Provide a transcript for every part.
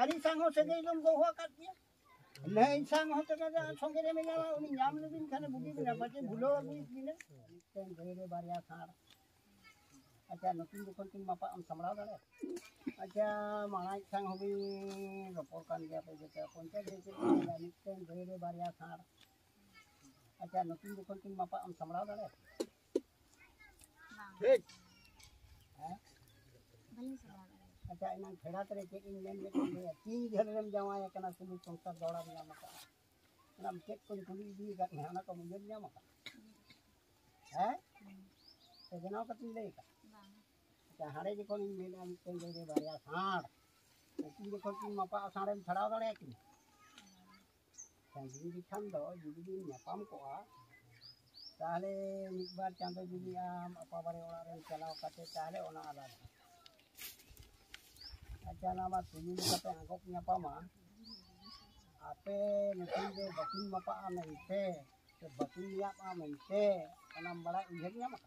hari sang ho segay dum go ho kat dia lain sang ho to kada songe re me jawa uni nyam lebin khane bugi bina pache bhulo aguis bina ten gere barya khar acha nutun jokon tin mapa am samrao dare acha manai sang hobi ropor kan dia pe jeta ponte de ten gere barya khar acha nutun jokon tin mapa am samrao dare ठीक अच्छा इन खेड़ा करे के इन लेन में तीन घर में जावाया कना सुबह संसार दौड़ा में मका नम चेक कोन कुली दी का ना को मुझे ना मका है तो जनाव कति ले का अच्छा हारे जे कोन इन मेला में तेल दे बाया साड़ तीन जे कोन मपा साड़े में छड़ा दड़े कि संगी दिखान दो जुदी नापाम को ताहले एक बार चांदो जुदी आम अपा बारे ओड़ा रे चलाव काटे ताहले ओना आला अच्छा नामा तुनी कते आगो ᱧᱟᱯᱟᱢᱟ आपे नुकिन दे बकिन मपा मेनते ते बकिन याप मेनते ओना बड़ा उहर ᱧᱟᱢᱟ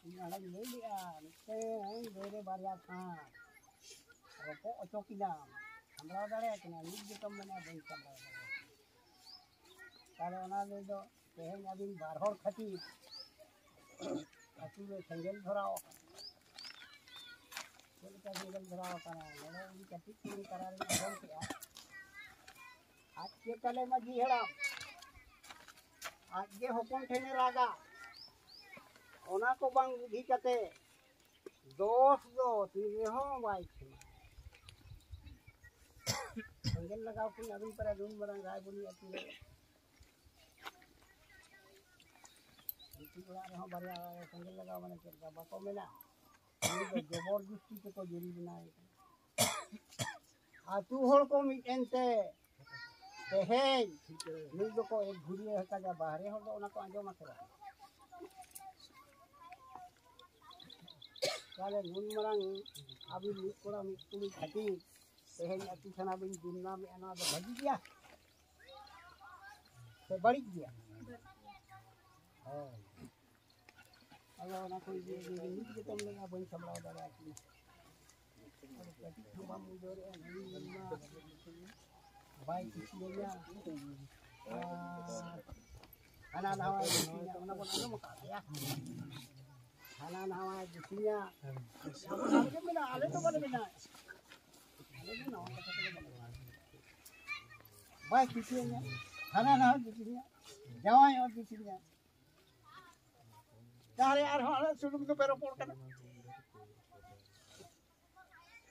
ᱤᱧ ᱟᱲᱟᱜ ᱞᱟᱹᱭ ᱞᱮᱜᱼᱟ ᱢᱤᱫᱴᱮᱱ ᱜᱟᱹᱭᱨᱮ ᱵᱟᱨᱭᱟ ᱥᱟᱬ ᱨᱚᱯᱚᱜ ᱚᱪᱚ ᱠᱤᱱᱟᱢ ᱥᱟᱢᱵᱲᱟᱣ ᱫᱟᱲᱮᱭᱟᱜ ᱠᱤᱱᱟ ᱱᱤᱛ ᱜᱮᱛᱚᱢ ᱢᱮᱱᱟ ᱵᱟᱹᱧ ᱥᱟᱢᱵᱲᱟᱣ ᱫᱟᱲᱮᱭᱟᱜ ताले ओना ले दो तेहेन अबिन बार हर खातिर अतु रे सेंगेल धराव चलका सेंगेल धराव kana नोने उनी कति कुन करार में आजम किया आज के तले मजी हेड़ाम आज के होपन ठेने रागा ओना को बांग बुद्धि कते दोष दो तीरे हो बाई सेंगेल लगाव कि अबिन पर दून बरंग राय बुनी अतु रे बारिया संगे लगा मैंने चलता बाको मिला जबरदस्ती से को जरी बनाए आ तू होड़ को मिटेंते तेहे नी दो को एक घुरिए हका जा बाहरे हो ओना को आजो मत ताले नुन मरंग अभी नी कोड़ा मिटुली खाती तेहे अति सना बिन दुनिया में अना दो भजी गया से बड़ी गया अगर ना कोई ये नीच के तुम लोग बन संभाल दे रहा है हम जोर नहीं भाई किसिया खाना नहावा किसिया ओना को ना मका या खाना नहावा किसिया हम के बिना आले तो बने बिना आले ना भाई किसिया खाना नहावा किसिया जावाई और किसिया तारे यार हां सुलुम तो पेरो पोड़ करना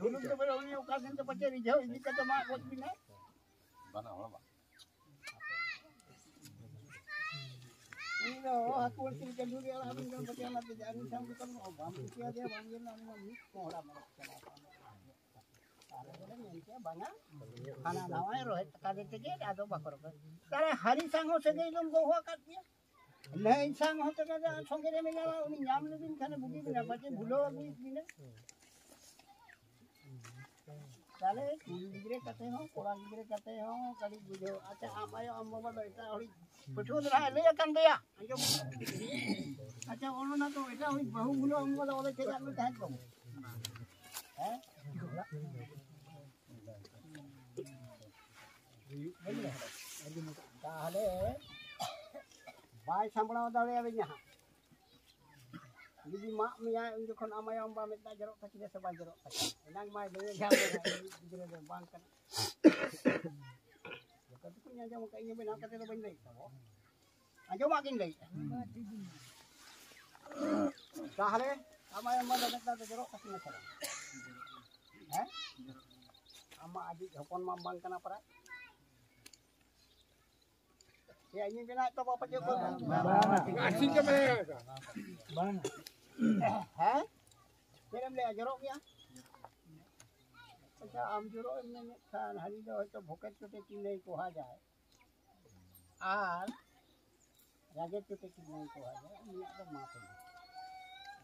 सुलुम तो पेरो उन्हें ओकासन तो बच्चे रिझाओ इनी का तो मां कुछ भी ना बना होला बा ini lo aku sing kenduri ala amin kan bacaan mati jani sam kita mau bam kia dia bangun nang ni mohra mar तारे बोले मेनके बना खाना नवाय रोहित का देते के आदो बकर तारे हरी सांगो से गइलम गो हो काट दिया lain sang ho to kada songe re me jawa uni nyam lebin khane bugi bina pache bhulo aguis bina ताले गीरे कते हो कोड़ा गीरे कते हो कड़ी बुझो अच्छा आमायो अम्मा बा एटा होई पठो रहा ले कन दिया अच्छा ओनो ना तो एटा होई बहु गुलो अम्मा दा ओले के जामे ताहे को हैं ताले बाय संबड़ाव दाड़े आवे यहाँ जुदी मा मिया उन जखन आमाय अम्बा मेता जरो तकिले से बाय जरो एनांग माय दे जाम गिरे दे बांग कन जकत को न्या मका इन बेना कते बन दे तो आजो मा किन दे ताहले आमाय अम्बा मेता जरो तकिले से हैं अम्मा आदि हपन मा बांग कना परा ya ini bina to apa je ko asing ke mereka bang है फिर ले जरो क्या अच्छा हम जरो में खान हरी दो तो भूखे छोटे की नहीं को आ जाए और रागे छोटे की नहीं को आ जाए ये तो माफ है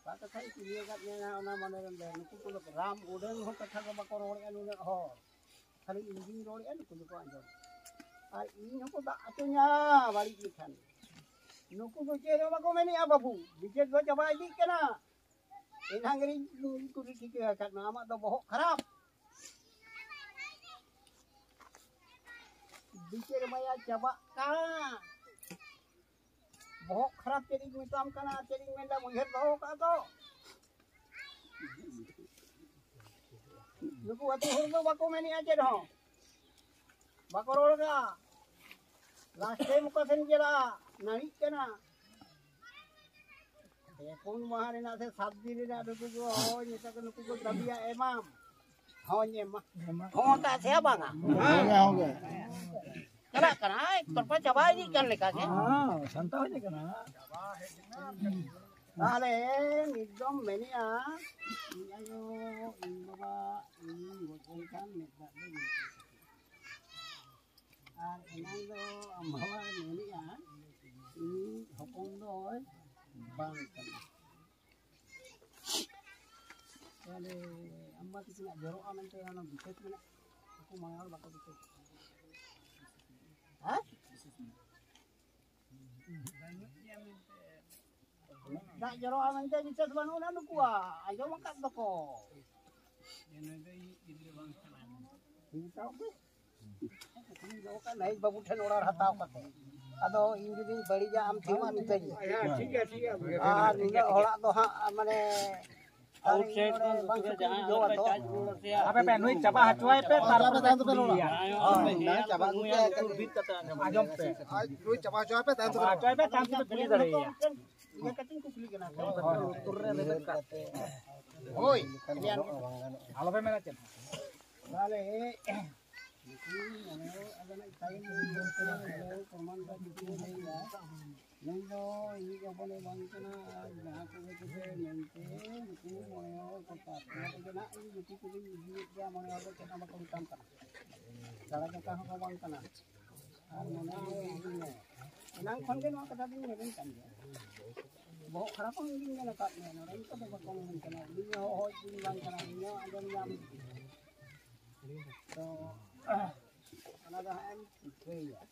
बात था कि ये का ना ना मनोरंजन दे नुकु को राम उड़न हो कथा को बको रोड़ अनु ने हो खाली इंजिन रोड़ अनु को अंजो और इन को दा अतुnya बाड़ी लिखान नुकु को चेरो बको मेनी आ बाबू बिचे को जबा दी केना Inang ring kudu kiki akan nama do bohok harap. Dikir maya coba kan. Bohok harap jadi mitam kana jadi menda melihat bohok atau. Nuku atu hurdo bako meni aja dong. Bako rol ka. Last time ko sen jela nahi kana. Pun mahari na se sabdi na nuku ko ho nyeta ko nuku ko dabiya emam. Ho nyema. Ho ta se banga. हो गया Kena kena terpa coba ini kan leka ke. हाँ संता हो जाएगा ना Ale nidom meni a. Ayo baba ini gotong kan meta ni. Enang do ambawa meni a. Ini hopong do bang kan. Ale amba tu nak jorok aman tu anak biset mana. Aku mangal bakal biset. Hah? Nak jorok aman tu biset banu nanu kuah. Ayo makan toko. Kita apa? Ini jauh kan naik babu ten orang hatau kata. Ado ini jadi beri jam cuma ni saja. Ya ठीक है Ni orang tu mana outside bang jangan jauh tu. apa pe nuit coba hacuai pe tar pe tan tu pe lo Nah, coba tu tu bit kata ajom pe nuit coba hacuai pe tan tu hacuai pe tan tu pe puli dare ya Ini kacing tu beli kena. Turre lebih kate. Oi, kalian. halo pe mena chen Vale. Ini ada nak saya ni perman tadi tu dia. Nendo ini kau boleh bangkana nak kita nanti itu mau kota. Kalau nak ini kita ini dia mau ada kita mau kulitan kan. Kalau kita mau bangkana. Mana ini. Nang kongen mau kata ini kan. Bawa kerapa ini nak kat ni. Orang itu bawa kongen kan. Ini oh ini bangkana ini ada yang. So another hand prayer.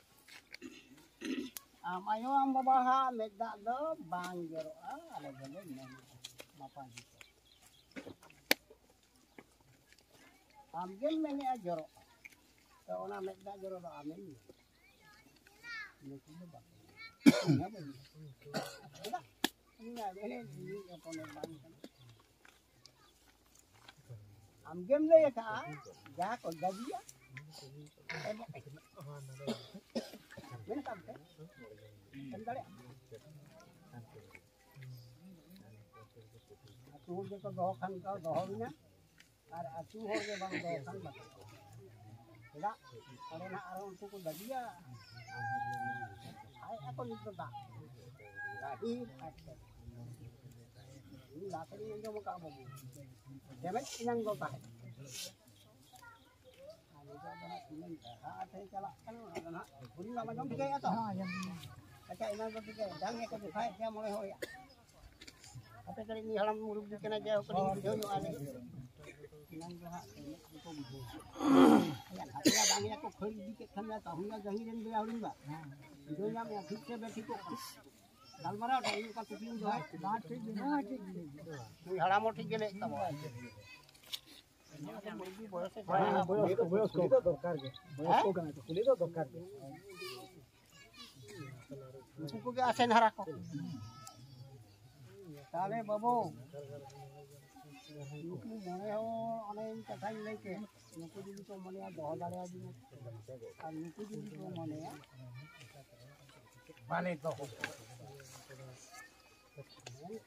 Amayo ang babaha medda do bangjero ala gele ne mapan. Amgen meni ajoro. To ona medda joro do amen. Ne kuno ba. Ina ba. Ina bele ni apone bang. Amgen le ka ja ko gadia. Mana kampe? Kendali. Atu je ko dohan ka dohina. Ar atu ho je bang dohan ba. Tidak. Kalau nak arang tu ko dagia. Ai ako nito ta. Lahir akte. Ini lakari yang kamu kamu. Demet inang do ta. Saya calak kan ada bunyi lama jom tiga atau kaca inang jom tiga dan yang kedua saya mulai hoya apa kali ini halam murid kena jauh kali jauh ale inang jom itu ya hatinya bangnya aku kali dikit kena tahunya jahirin dia urin ba dunia yang fikir berfikir dalmara ada ini kan tujuh doa ini halam mau tiga lek tahu বয়স্ক দরকার বয়স্ক গানা তো খুলি তো দরকার কুকুকে আসেন হারাকো তাহলে বাবু নুকু মনে হো অনেক কথাই লাইকে নুকু যদি তো মনে দহ দাঁড়িয়ে দিন আর নুকু যদি তো মনে মানে তো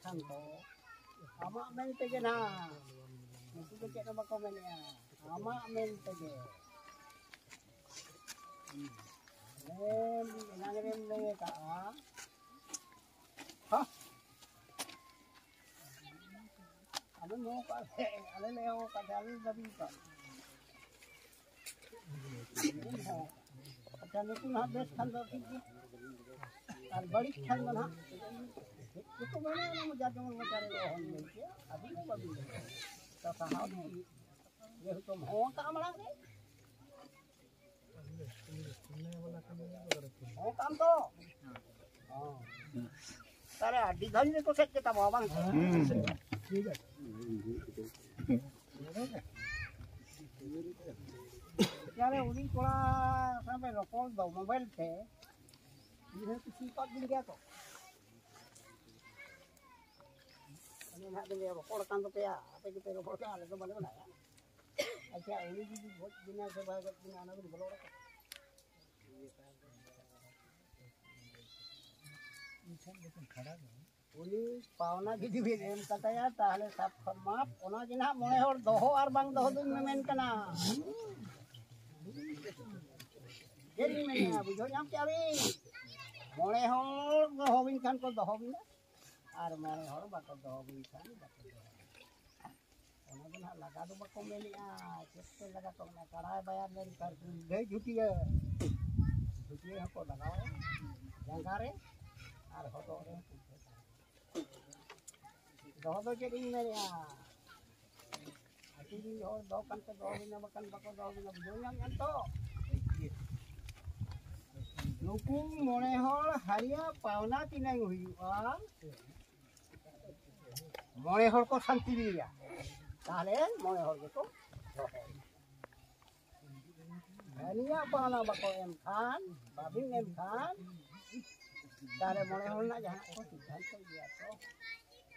খান তো আমার মেন থেকে না Itu kecek nama komennya, ama mente je. Nangirim lagi kak. Hah? Ada mau kak? Ada leo kak jalan tapi kak. Kalau pun habis kan tapi, kalau balik kan mana? Itu mana yang mau jadi orang mencari orang ni? Abi ni babi. Tahu ni, dia tu mau tak malah ni. Mau kam tu. Tarik di dalam ni tu set kita bawa bang. Kaya uling ko la sampai rokok daw mobile te. Ini sifat din kaya to. Ano na din rokok kan to kaya, apa kita rokok ka ala to bale na ya. Acha uling di bot bina se bagat bina na bin bolo rokok. Uli pauna gidi em kataya tahle sab maaf ona gina mone hor doho ar bang doho dun memen kana. Jadi menya bujo nyam cari. Mone hor doho bin kan ko doho bin ar mone hor bako doho bin kan bako doho. Ona gina laga do bako meli a keste laga to na karai bayar len kar de juti ya. Juti ko lagao. Jangkare ar hoto re. Doho do jadi menya. Ati di hor do kan ko doho bin makan bako doho bin bujo nyam anto. Nukung mone hor haria pauna tinang huyuan. Mone hor ko santi dia. Tahle mone hor ko haria pauna bako em khan, babing em khan. Tahle mone hor na jahan ko sikan ko dia to.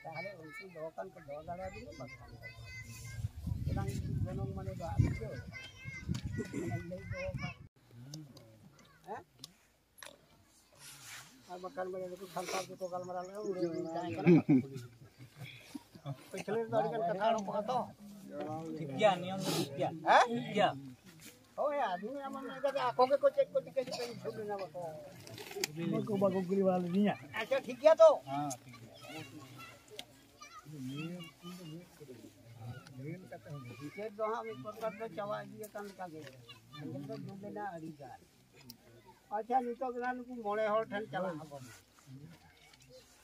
Tahle unki dokan ko do dara dinu bakan. Ilang gonong mane ba ajo. Nalay dokan. Makan banyak itu santai itu kalau merana udah jangan kena. Pecelir tadi kan kata orang apa? Tipian yang tipian. Hah? Iya. Oh ya, ini aman kata aku ke kocek kocek ke sini sudah nama kau. Aku bagus kuli wala dinya. Aja ठीक है तो. Ah, Tiket doa mi kotak to cawa dia kan kage. Angin to jumena arigan. Acha nitok nan ku mone hor than chala habo.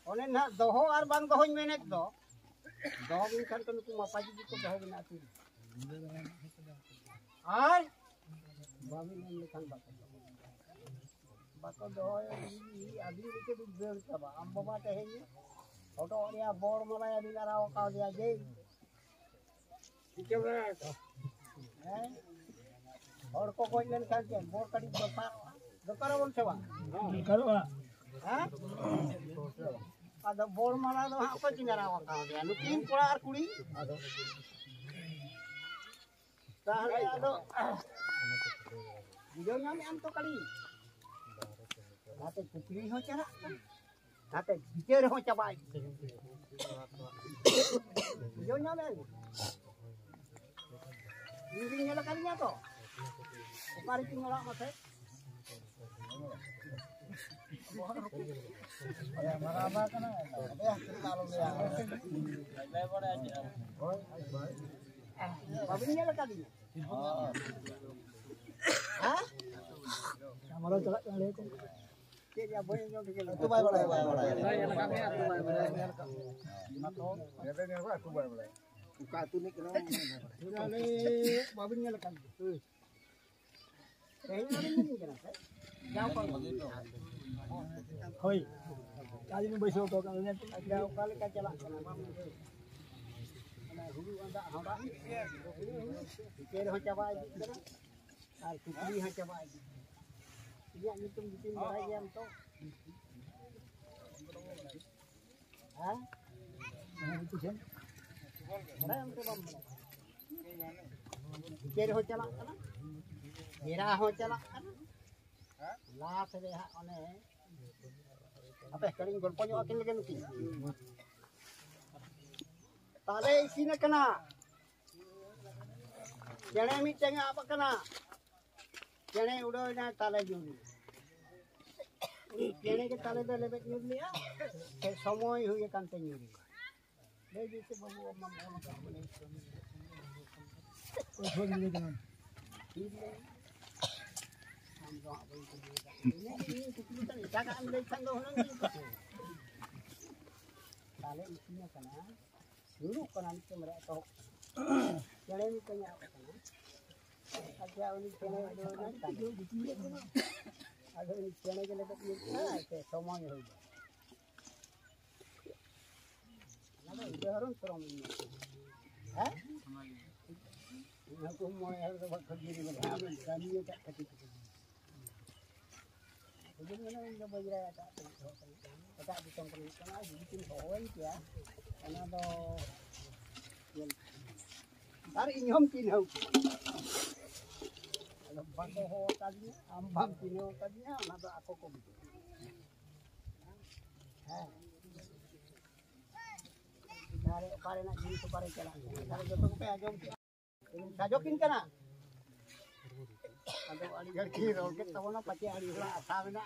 One na doho ar bang doho menek do. Doho bin kan kan ku mapaji ko doho bin ati. Ar babi men kan bako. Bako doho ini adi ke du ber saba ambo ma tehni. Auto dia bor mala ya dinara ka dia je. Dikebra. Hor ko ko len kan ke bor kadi besar. Dokara bol coba. Kalau Hah? Ada bor mana do apa cinara wakal dia. Nukin pula ar kuli. Ada. Tahle ado. Video nyami anto kali. Nate kupri ho cara. Nate bicara ho coba. Video nyami. Ini nyala kalinya to. Ukari tinggal mate. Ya maraba kana ya kalau ya lebar aja babinya lah tadi hah kamera celak kali itu dia boleh nyok dikit itu bae bae ya kami atu bae bae mato ya ini apa aku bae bae buka tu nih kena kali babinya lah tadi ini kena jauh begitu. Hoi. Kali ini besok kau kan lihat jauh kali kacala. Ana hulu anda hamba. Pikir ho coba aja kan. Ar kupri ho coba aja. Iya ngitung bikin barayam to. Hah? itu sih. Barayam to bam. Pikir ho coba kana. Mira ho coba kana. Lah sedeha one apa kering golponyo akin lagi nuki tale isina kena jane mi tenga apa kena jane udah na tale juni jane ke tale do lebet nyuli ya ke somoy huye kante nyuli le jise babu amma mama ka bole Kau suruh dia jangan. Tale isinya kana suruh kana itu mereka jale mi tanya apa kana aja ini kene do na tadi ada ini kene ke lebat ni ke semua ya ada itu harus serong ini. Hah? Aku mau yang sebab kerja di mana? Kami tak kerja. Jadi mana yang berjaya tak? Tak ditongkol karena bikin kawan ya. Karena do. Hari inyom tinau. Kalau bago tadinya, ambang tinau tadinya, nado ako ko. Dari pare nak jadi tu pare jalan. Kalau jatuh pe ajom. Sajokin kana. Ado ali garki rol ke tawana pace ali la asavena.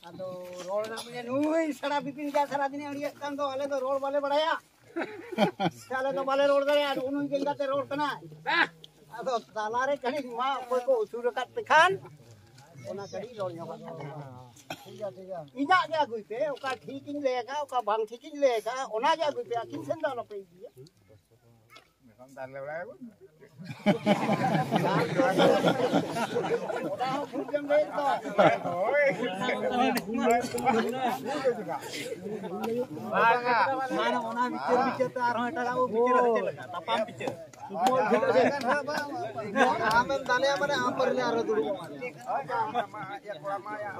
Ado rol na punya nui sara bipin ja sara dine ali kan do ale do rol bale badaya. Sale do bale rol gare ado unun jengate rol kana. Ado talare kani ma koi ko usur kat tekan. Ona kadi rol nyoka. Ina ja gui pe oka thikin lega oka bang thikin lega ona ja gui pe akin senda lo pe dia. Mekan dan lewa ko. Oda phujam le to. Oi. Baga mana ona bicara ta arho eta kamu bicara lega tapam bicara. Sumol bicara kan ba. Amen dale amane amperle arho dulu. Ya kurang ya.